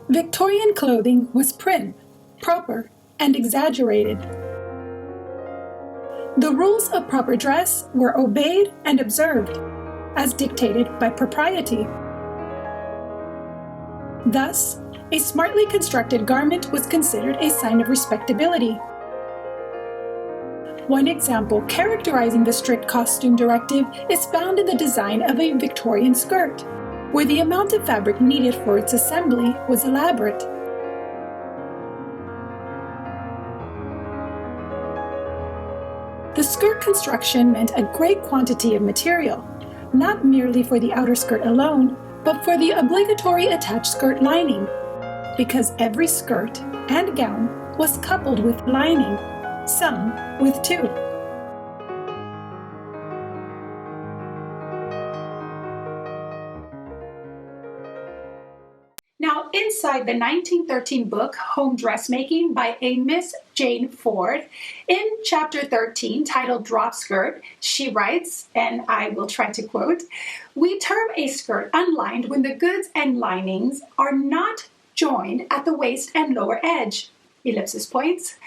Victorian clothing was prim, proper, and exaggerated. The rules of proper dress were obeyed and observed, as dictated by propriety. Thus, a smartly constructed garment was considered a sign of respectability. One example characterizing the strict costume directive is found in the design of a Victorian skirt, where the amount of fabric needed for its assembly was elaborate. The skirt construction meant a great quantity of material, not merely for the outer skirt alone, but for the obligatory attached skirt lining, because every skirt and gown was coupled with lining, some with two. Now, inside the 1913 book, Home Dressmaking by a Miss Jane Ford, in chapter 13, titled Drop Skirt, she writes, and I will try to quote, "We term a skirt unlined when the goods and linings are not joined at the waist and lower edge, ellipsis points,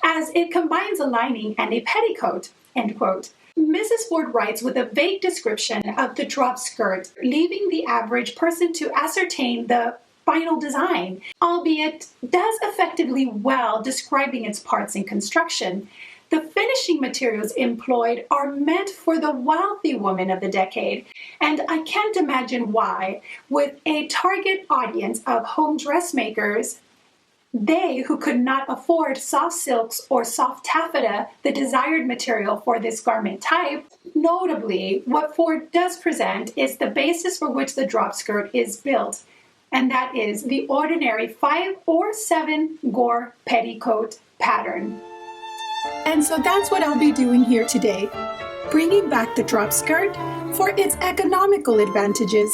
as it combines a lining and a petticoat," end quote. Mrs. Ford writes with a vague description of the drop skirt, leaving the average person to ascertain the final design, albeit does effectively well describing its parts and construction. The finishing materials employed are meant for the wealthy woman of the decade, and I can't imagine why, with a target audience of home dressmakers, they who could not afford soft silks or soft taffeta, the desired material for this garment type. Notably, what Ford does present is the basis for which the drop skirt is built, and that is the ordinary 5 or 7 gore petticoat pattern. And so that's what I'll be doing here today, bringing back the drop skirt for its economical advantages.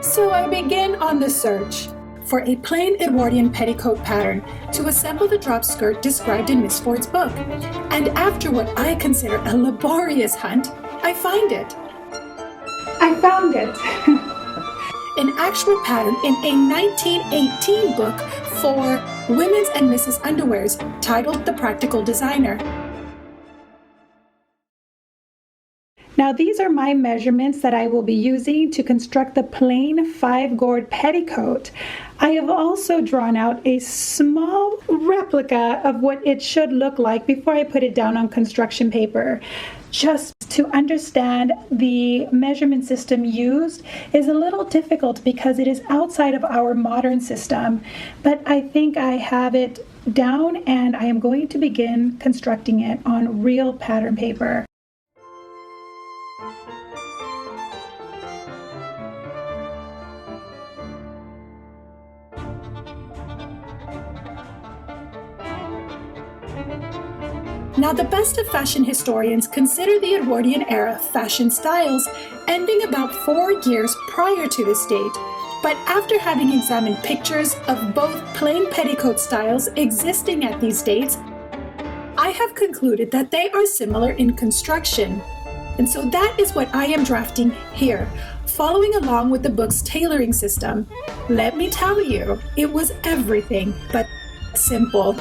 So I begin on the search for a plain Edwardian petticoat pattern to assemble the drop skirt described in Miss Ford's book. And after what I consider a laborious hunt, I find it. I found it. An actual pattern in a 1918 book for Women's and Mrs. Underwears titled The Practical Designer. Now these are my measurements that I will be using to construct the plain 5-gored petticoat. I have also drawn out a small replica of what it should look like before I put it down on construction paper. Just to understand the measurement system used is a little difficult because it is outside of our modern system, but I think I have it down and I am going to begin constructing it on real pattern paper. Now, the best of fashion historians consider the Edwardian era fashion styles ending about 4 years prior to this date. But after having examined pictures of both plain petticoat styles existing at these dates, I have concluded that they are similar in construction. And so that is what I am drafting here, following along with the book's tailoring system. Let me tell you, it was everything but simple.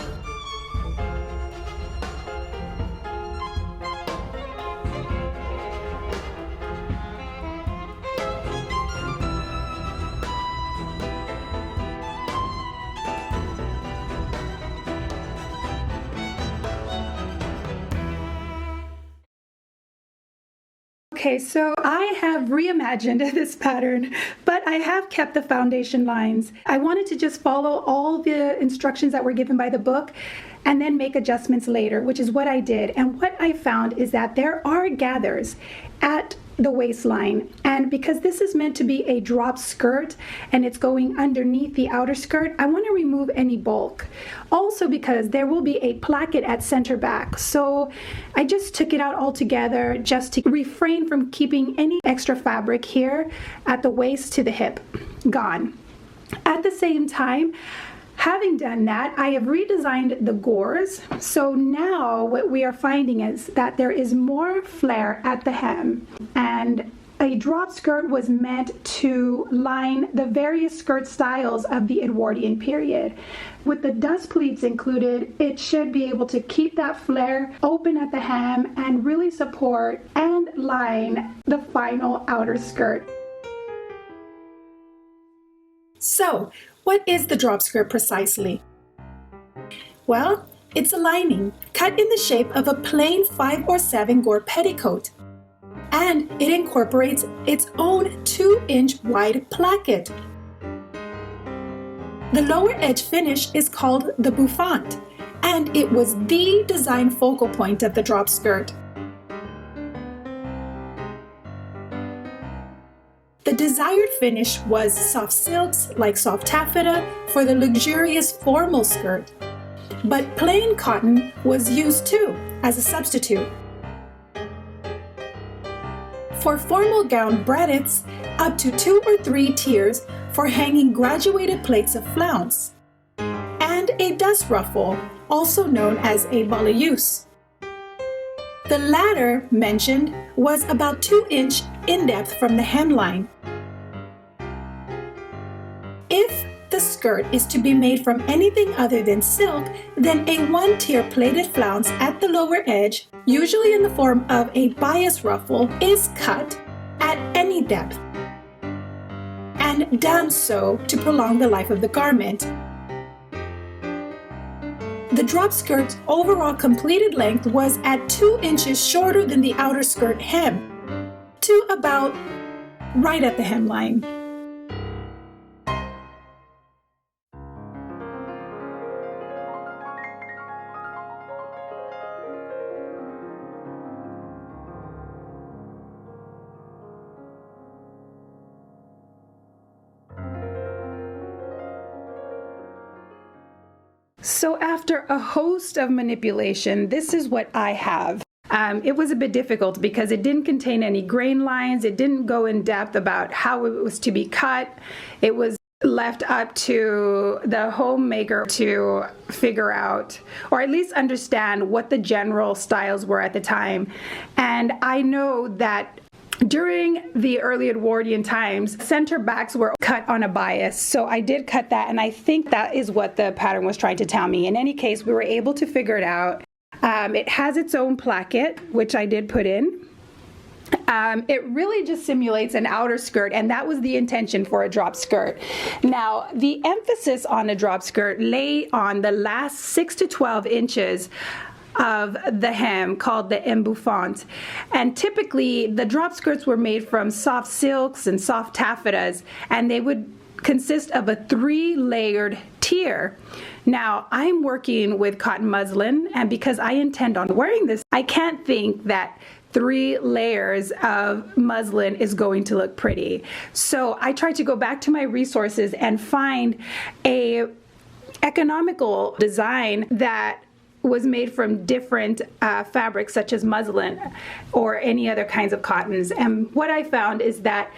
Okay, so I have reimagined this pattern, but I have kept the foundation lines. I wanted to just follow all the instructions that were given by the book and then make adjustments later, which is what I did. And what I found is that there are gathers at the waistline, and because this is meant to be a drop skirt and it's going underneath the outer skirt, I want to remove any bulk. Also because there will be a placket at center back, so I just took it out altogether just to refrain from keeping any extra fabric here at the waist to the hip gone. At the same time, having done that, I have redesigned the gores. So now what we are finding is that there is more flare at the hem and A drop skirt was meant to line the various skirt styles of the Edwardian period. With the dust pleats included, it should be able to keep that flare open at the hem and really support and line the final outer skirt. So, what is the drop skirt precisely? Well, it's a lining cut in the shape of a plain 5 or 7 gore petticoat, and it incorporates its own 2-inch wide placket. The lower edge finish is called the bouffant, and it was the design focal point of the drop skirt. The desired finish was soft silks like soft taffeta for the luxurious formal skirt, but plain cotton was used too as a substitute. For formal gown breadths, up to 2 or 3 tiers for hanging graduated plaits of flounce, and a dust ruffle, also known as a balayus. The latter mentioned was about 2-inch in depth from the hemline. If the skirt is to be made from anything other than silk, then a 1-tier plaited flounce at the lower edge, usually in the form of a bias ruffle, is cut at any depth and done so to prolong the life of the garment. The drop skirt's overall completed length was at 2 inches shorter than the outer skirt hem, to about right at the hemline. So after a host of manipulation, this is what I have. It was a bit difficult because it didn't contain any grain lines. It didn't go in depth about how it was to be cut. It was left up to the homemaker to figure out, or at least understand, what the general styles were at the time. And I know that during the early Edwardian times, center backs were cut on a bias, so I did cut that, and I think that is what the pattern was trying to tell me. In any case, we were able to figure it out. It has its own placket, which I did put in. It really just simulates an outer skirt, and that was the intention for a drop skirt. Now, the emphasis on a drop skirt lay on the last 6 to 12 inches of the hem, called the embouffant. And typically the drop skirts were made from soft silks and soft taffetas, and they would consist of a 3-layered tier. Now, I'm working with cotton muslin, and because I intend on wearing this, I can't think that 3 layers of muslin is going to look pretty. So I tried to go back to my resources and find a economical design that was made from different fabrics such as muslin or any other kinds of cottons. And what I found is that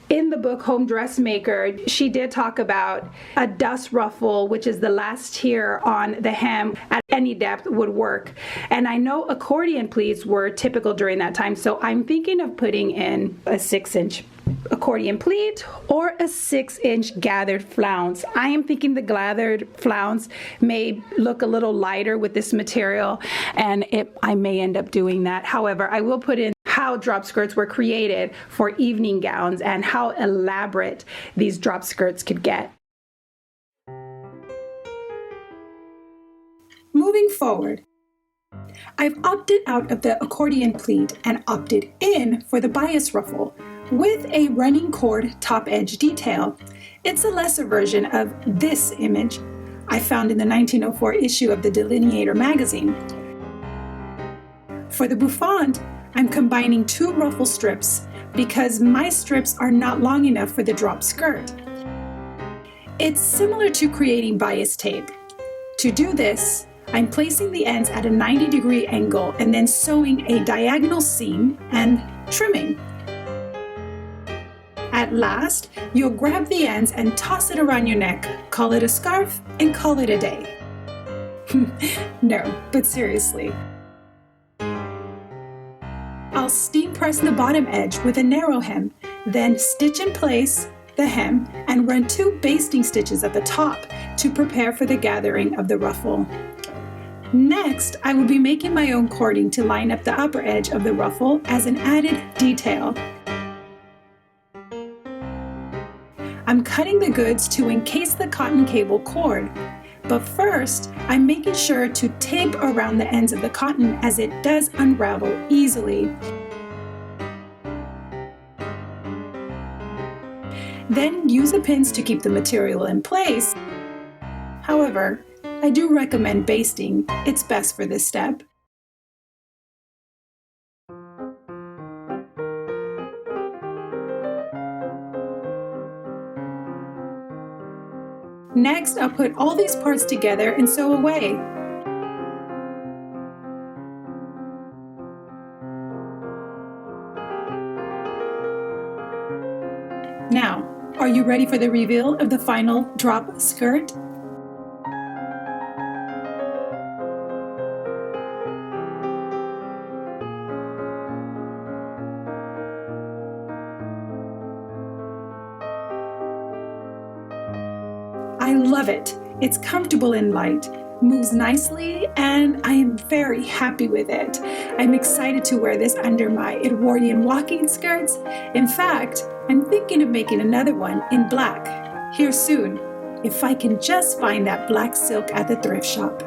in the book Home Dressmaker, she did talk about a dust ruffle, which is the last tier on the hem at any depth would work. And I know accordion pleats were typical during that time, so I'm thinking of putting in a 6-inch accordion pleat or a 6-inch gathered flounce. I am thinking the gathered flounce may look a little lighter with this material, and I may end up doing that. However, I will put in how drop skirts were created for evening gowns and how elaborate these drop skirts could get. Moving forward, I've opted out of the accordion pleat and opted in for the bias ruffle with a running cord top edge detail. It's a lesser version of this image I found in the 1904 issue of the Delineator magazine. For the bouffant, I'm combining 2 ruffle strips because my strips are not long enough for the drop skirt. It's similar to creating bias tape. To do this, I'm placing the ends at a 90-degree angle and then sewing a diagonal seam and trimming. At last, you'll grab the ends and toss it around your neck, call it a scarf, and call it a day. No, but seriously. I'll steam press the bottom edge with a narrow hem, then stitch in place the hem and run 2 basting stitches at the top to prepare for the gathering of the ruffle. Next, I will be making my own cording to line up the upper edge of the ruffle as an added detail. I'm cutting the goods to encase the cotton cable cord, but first I'm making sure to tape around the ends of the cotton as it does unravel easily. Then use the pins to keep the material in place. However, I do recommend basting. It's best for this step. Next, I'll put all these parts together and sew away. Now, are you ready for the reveal of the final drop skirt? I love it. It's comfortable and light, moves nicely, and I am very happy with it. I'm excited to wear this under my Edwardian walking skirts. In fact, I'm thinking of making another one in black here soon, if I can just find that black silk at the thrift shop.